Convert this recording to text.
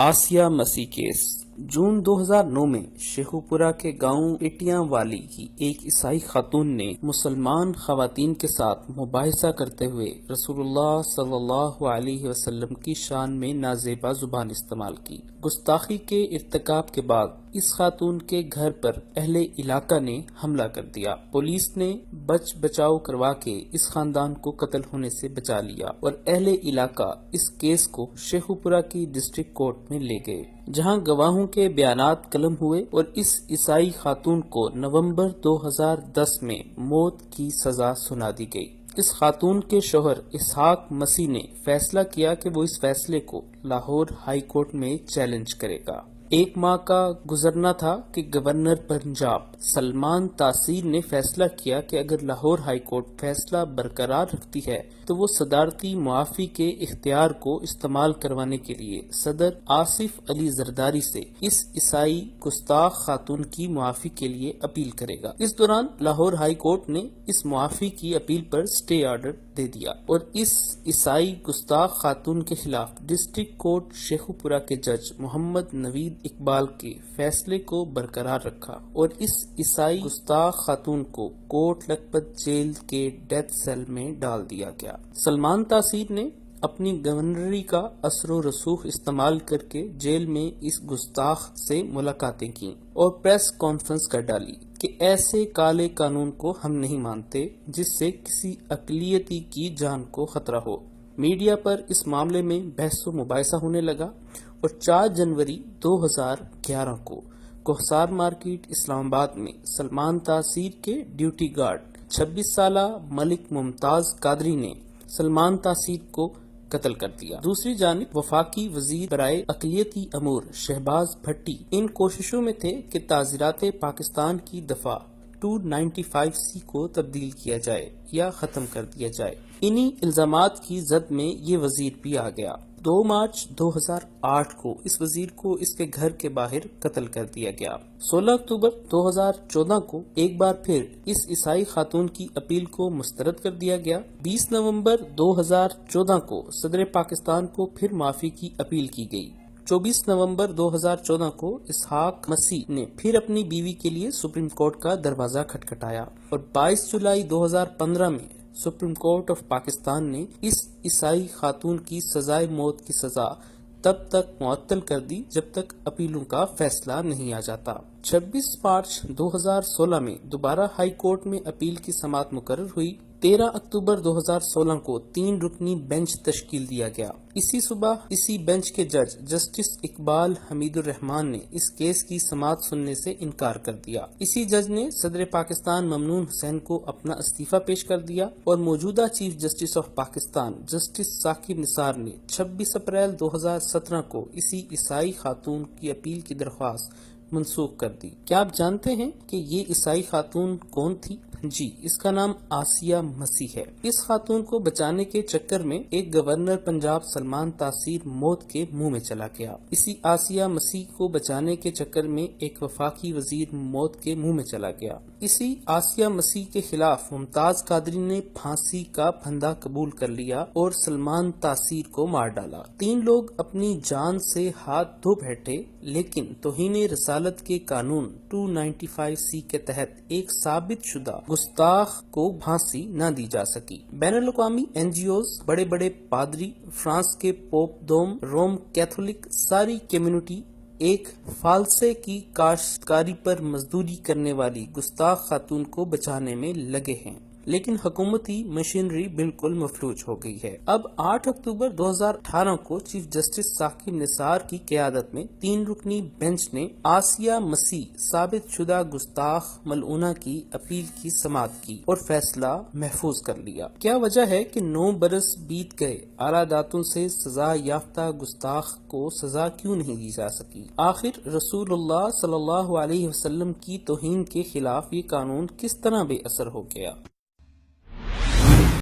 آسیہ مسیح کیس جون 2009 میں شیخوپورہ کے گاؤں اٹیاں والی کی ایک عیسائی خاتون نے مسلمان خواتین کے ساتھ مباحثہ کرتے ہوئے رسول اللہ صلی اللہ علیہ وسلم کی شان میں نازیبا زبان استعمال کی۔ گستاخی کے ارتکاب کے بعد اس خاتون کے گھر پر اہل علاقہ نے حملہ کر دیا۔ پولیس نے بچاؤ کروا کے اس خاندان کو قتل ہونے سے بچا لیا اور اہل علاقہ اس کیس کو شیخوپورہ کی ڈسٹرکٹ کورٹ میں لے گئے، جہاں گواہوں کے بیانات قلم ہوئے اور اس عیسائی خاتون کو نومبر 2010 میں موت کی سزا سنا دی گئی۔ اس خاتون کے شوہر اسحاق مسیح نے فیصلہ کیا کہ وہ اس فیصلے کو لاہور ہائی کورٹ میں چیلنج کرے گا۔ ایک ماہ کا گزرنا تھا کہ گورنر پنجاب سلمان تاثیر نے فیصلہ کیا کہ اگر لاہور ہائی کورٹ فیصلہ برقرار رکھتی ہے تو وہ صدارتی معافی کے اختیار کو استعمال کروانے کے لیے صدر آصف علی زرداری سے اس عیسائی گستاخ خاتون کی معافی کے لیے اپیل کرے گا۔ اس دوران لاہور ہائی کورٹ نے اس معافی کی اپیل پر اسٹے آرڈر دے دیا اور اس عیسائی گستاخ خاتون کے خلاف ڈسٹرکٹ کورٹ شیخوپورہ کے جج محمد نوید اقبال کے فیصلے کو برقرار رکھا اور اس عیسائی گستاخ خاتون کو کوٹ لکھپت جیل کے ڈیتھ سیل میں ڈال دیا گیا۔ سلمان تاثیر نے اپنی گورنری کا اثر و رسوخ استعمال کر کے جیل میں اس گستاخ سے ملاقاتیں کی اور پریس کانفرنس کر ڈالی کہ ایسے کالے قانون کو ہم نہیں مانتے جس سے کسی اقلیتی کی جان کو خطرہ ہو۔ میڈیا پر اس معاملے میں بحث و مباحثہ ہونے لگا اور 4 جنوری 2011 کو کوہسار مارکیٹ اسلام آباد میں سلمان تاثیر کے ڈیوٹی گارڈ 26 سالہ ملک ممتاز قادری نے سلمان تاثیر کو قتل کر دیا۔ دوسری جانب وفاقی وزیر برائے اقلیتی امور شہباز بھٹی ان کوششوں میں تھے کہ تعزیرات پاکستان کی دفعہ 295C کو تبدیل کیا جائے یا ختم کر دیا جائے۔ انہی الزامات کی زد میں یہ وزیر بھی آ گیا۔ 2 مارچ 2008 کو اس وزیر کو اس کے گھر کے باہر قتل کر دیا گیا۔ 16 اکتوبر 2014 کو ایک بار پھر اس عیسائی خاتون کی اپیل کو مسترد کر دیا گیا۔ 20 نومبر 2014 کو صدر پاکستان کو پھر معافی کی اپیل کی گئی۔ 24 نومبر 2014 کو اسحاق مسیح نے پھر اپنی بیوی کے لیے سپریم کورٹ کا دروازہ کھٹکھٹایا اور 22 جولائی 2015 میں سپریم کورٹ آف پاکستان نے اس عیسائی خاتون کی سزائے موت کی سزا تب تک معطل کر دی جب تک اپیلوں کا فیصلہ نہیں آ جاتا۔ 26 مارچ 2016 میں دوبارہ ہائی کورٹ میں اپیل کی سماعت مقرر ہوئی۔ 13 اکتوبر 2016 کو 3 رکنی بینچ تشکیل دیا گیا۔ اسی صبح اسی بینچ کے جج جسٹس اقبال حمید الرحمان نے اس کیس کی سماعت سننے سے انکار کر دیا۔ اسی جج نے صدر پاکستان ممنون حسین کو اپنا استعفیٰ پیش کر دیا اور موجودہ chief justice of Pakistan justice Saqib Nisar نے 26 اپریل 2017 کو اسی عیسائی خاتون کی اپیل کی درخواست منسوخ کر دی۔ کیا آپ جانتے ہیں کہ یہ عیسائی خاتون کون تھی؟ جی، اس کا نام آسیہ مسیح ہے۔ اس خاتون کو بچانے کے چکر میں ایک گورنر پنجاب سلمان تاثیر موت کے منہ میں چلا گیا۔ اسی آسیہ مسیح کو بچانے کے چکر میں ایک وفاقی وزیر موت کے منہ میں چلا گیا۔ اسی آسیہ مسیح کے خلاف ممتاز قادری نے پھانسی کا پھندا قبول کر لیا اور سلمان تاثیر کو مار ڈالا۔ 3 لوگ اپنی جان سے ہاتھ دھو بیٹھے، لیکن توہین رسالت کے قانون 295C کے تحت ایک ثابت شدہ گستاخ کو پھانسی نہ دی جا سکی۔ بین الاقوامی NGOs، بڑے بڑے پادری، فرانس کے پوپ دوم، روم کیتھولک، ساری کمیونٹی ایک فالسے کی کاشتکاری پر مزدوری کرنے والی گستاخ خاتون کو بچانے میں لگے ہیں، لیکن حکومتی مشینری بالکل مفلوج ہو گئی ہے۔ اب 8 اکتوبر 2018 کو چیف جسٹس ثاقب نثار کی قیادت میں 3 رکنی بینچ نے آسیہ مسیح ثابت شدہ گستاخ ملعونہ کی اپیل کی سماعت کی اور فیصلہ محفوظ کر لیا۔ کیا وجہ ہے کہ 9 برس بیت گئے اعلیٰ عدالتوں سے سزا یافتہ گستاخ کو سزا کیوں نہیں دی جا سکی؟ آخر رسول اللہ صلی اللہ علیہ وسلم کی توہین کے خلاف یہ قانون کس طرح بے اثر ہو گیا؟